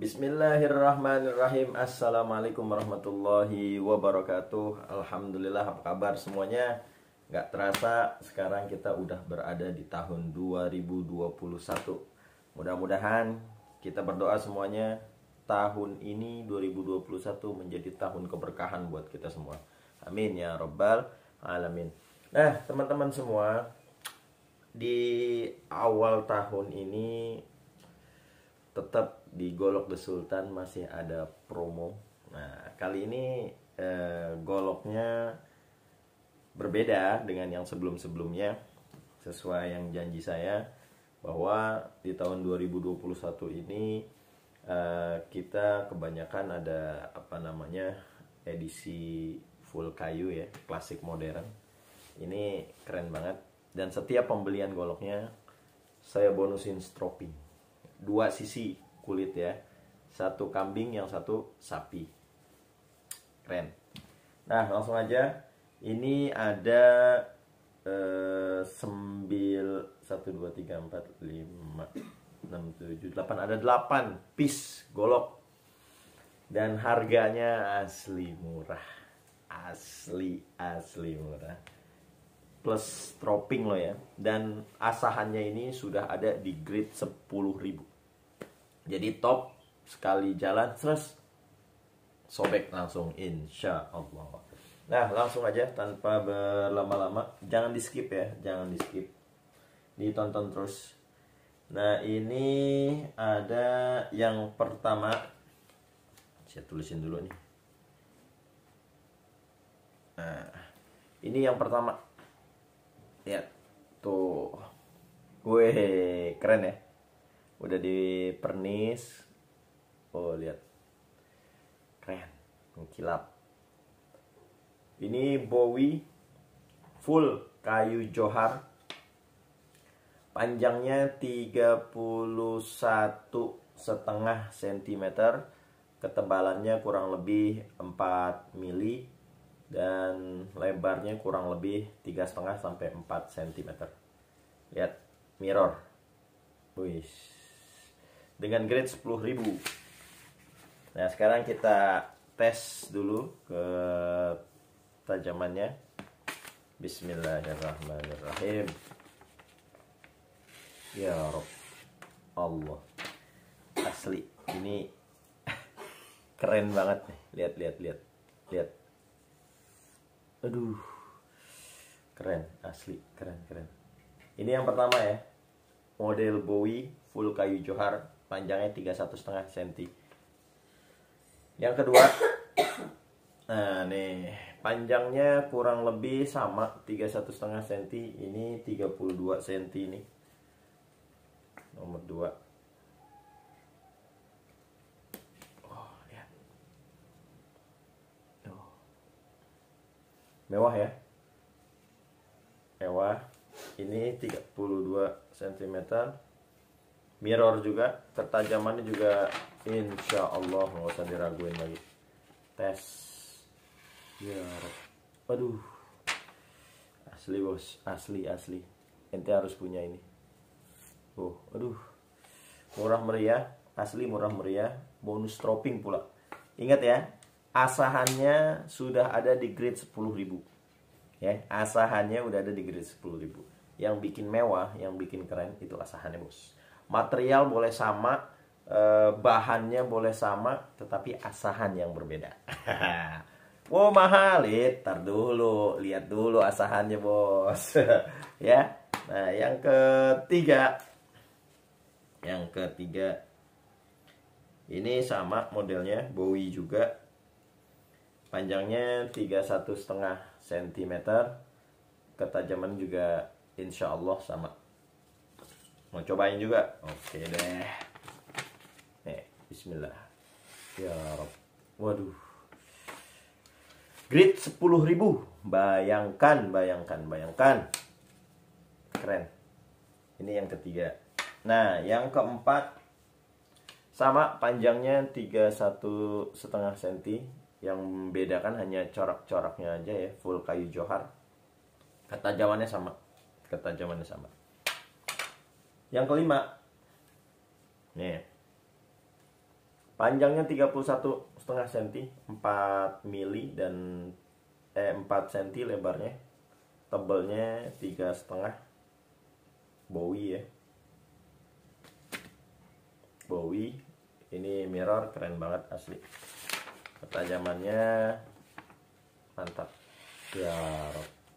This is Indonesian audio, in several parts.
Bismillahirrahmanirrahim. Assalamualaikum warahmatullahi wabarakatuh. Alhamdulillah, apa kabar semuanya? Gak terasa sekarang kita udah berada di tahun 2021. Mudah-mudahan kita berdoa semuanya tahun ini 2021 menjadi tahun keberkahan buat kita semua. Amin ya rabbal alamin. Nah teman-teman semua, di awal tahun ini tetap di Golok The Sultan masih ada promo. Nah kali ini goloknya berbeda dengan yang sebelum-sebelumnya. Sesuai yang janji saya bahwa di tahun 2021 ini kita kebanyakan ada edisi full kayu ya, klasik modern. Ini keren banget. Dan setiap pembelian goloknya saya bonusin stropping 2 sisi kulit ya, satu kambing, yang satu sapi. Keren. Nah langsung aja. Ini ada 1, 2, 3, 4, 5, 6, 7, 8. Ada 8 piece golok. Dan harganya asli murah. Asli murah. Plus stropping loh ya. Dan asahannya ini sudah ada di grade 10.000. Jadi top, sekali jalan terus sobek langsung, insya Allah. Nah langsung aja tanpa berlama-lama. Jangan di skip ya, jangan di skip, ditonton terus. Nah ini ada yang pertama, saya tulisin dulu nih. Nah ini yang pertama. Lihat tuh, weh keren ya, udah di pernis. Oh lihat, keren, mengkilap. Ini Bowie full kayu johar, panjangnya 31,5 cm, ketebalannya kurang lebih 4 mili, dan lebarnya kurang lebih 3,5 sampai 4 cm. Lihat mirror. Wih. Dengan grade 10.000. Nah, sekarang kita tes dulu ke tajamannya. Bismillahirrahmanirrahim. Ya Rabb. Allah. Asli. Ini keren banget nih. Lihat. Aduh, keren, asli, keren. Ini yang pertama ya, model Bowie full kayu johar, panjangnya 31,5 cm. Yang kedua, nah nih, panjangnya kurang lebih sama, 31,5 cm. Ini 32 cm ini, nomor 2. Mewah ya, mewah. Ini 32 cm, mirror juga, ketajamannya juga insya Allah nggak usah diraguin lagi. Tes ya, aduh, asli bos, asli. Ente harus punya ini. Aduh, murah meriah, asli murah meriah, bonus stropping pula. Ingat ya, asahannya sudah ada di grade 10.000 ya, asahannya udah ada di grade 10.000. Yang bikin mewah, yang bikin keren itu asahannya bos. Material boleh sama, bahannya boleh sama, tetapi asahan yang berbeda. Wow mahal, lihat dulu asahannya bos. Ya. Nah yang ketiga ini sama modelnya, Bowie juga, panjangnya 31,5 cm, ketajaman juga insya Allah sama. Mau cobain juga? Oke deh. Nih, bismillah. Ya Rabb. Waduh. Grade 10.000. Bayangkan. Keren. Ini yang ketiga. Nah, yang keempat sama, panjangnya 31,5 cm. Yang membedakan hanya corak-coraknya aja ya, full kayu johar. Ketajamannya sama. Yang kelima, nih, Panjangnya 31,5 cm, 4 mili dan 4 cm lebarnya. Tebelnya 3,5. Bowie ya. Bowie. Ini mirror keren banget asli. Ketajamannya mantap. Ya,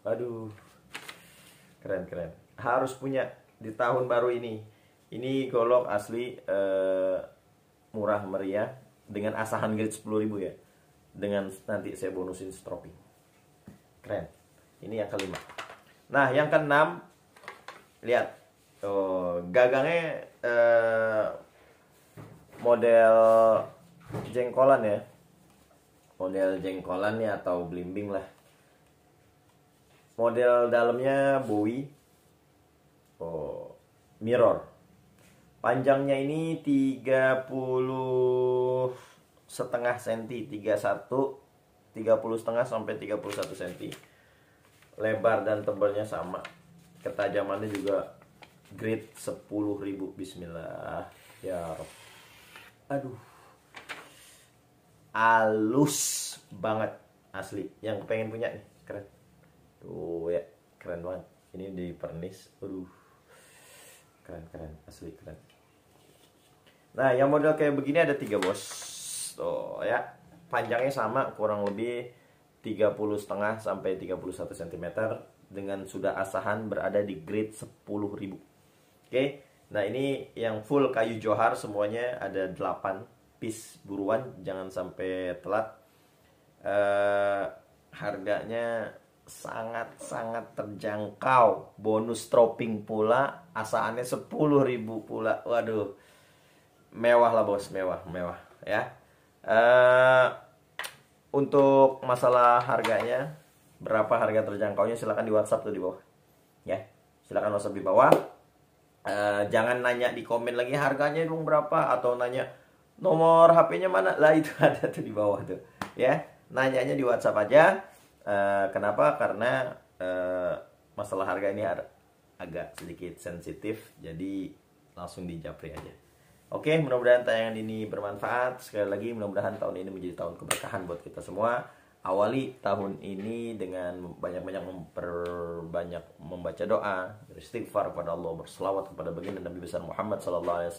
aduh. Keren. Harus punya di tahun baru ini. Ini golok asli murah meriah dengan asahan grade 10.000 ya. Dengan nanti saya bonusin stropping. Keren. Ini yang kelima. Nah, yang keenam, lihat. Gagangnya model jengkolan ya. Model jengkolan ya atau blimbing lah. Model dalamnya Bowie. Mirror. Panjangnya ini 30,5 cm, 30,5 sampai 31 cm. Lebar dan tebalnya sama. Ketajamannya juga grade 10.000. Bismillah. Ya Rob. Aduh. Halus banget asli. Yang pengen punya nih, keren. Tuh ya, keren banget. Ini di pernis. Aduh. Keren asli keren. Nah, yang model kayak begini ada 3 bos. Tuh ya. Panjangnya sama, kurang lebih 30,5 sampai 31 cm dengan sudah asahan berada di grade 10.000. Oke. Nah, ini yang full kayu johar semuanya ada 8 piece, buruan jangan sampai telat. Harganya sangat terjangkau, bonus stropping pula, asahannya 10.000 pula. Waduh, mewah lah bos, mewah ya. Untuk masalah harganya, berapa harga terjangkaunya silahkan di WhatsApp tuh di bawah ya, silahkan WhatsApp di bawah. Jangan nanya di komen lagi harganya dong berapa, atau nanya nomor HP-nya mana lah, itu ada tuh di bawah tuh ya. Nanyanya di WhatsApp aja. Kenapa? Karena masalah harga ini agak sedikit sensitif, jadi langsung dijapri aja. Oke, mudah-mudahan tayangan ini bermanfaat. Sekali lagi, mudah-mudahan tahun ini menjadi tahun keberkahan buat kita semua. Awali tahun ini dengan banyak-banyak membaca doa, beristighfar kepada Allah, berselawat kepada baginda Nabi besar Muhammad SAW.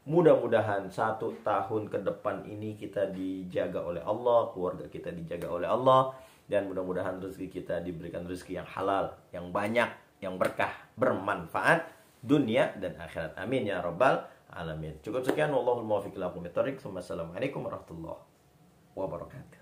Mudah-mudahan 1 tahun ke depan ini kita dijaga oleh Allah, keluarga kita dijaga oleh Allah, dan mudah-mudahan rezeki kita diberikan rezeki yang halal, yang banyak, yang berkah, bermanfaat dunia dan akhirat. Amin ya rabbal alamin. Cukup sekian, wallahul muwaffiq ila aqwamit thoriq. Wassalamualaikum warahmatullahi wabarakatuh.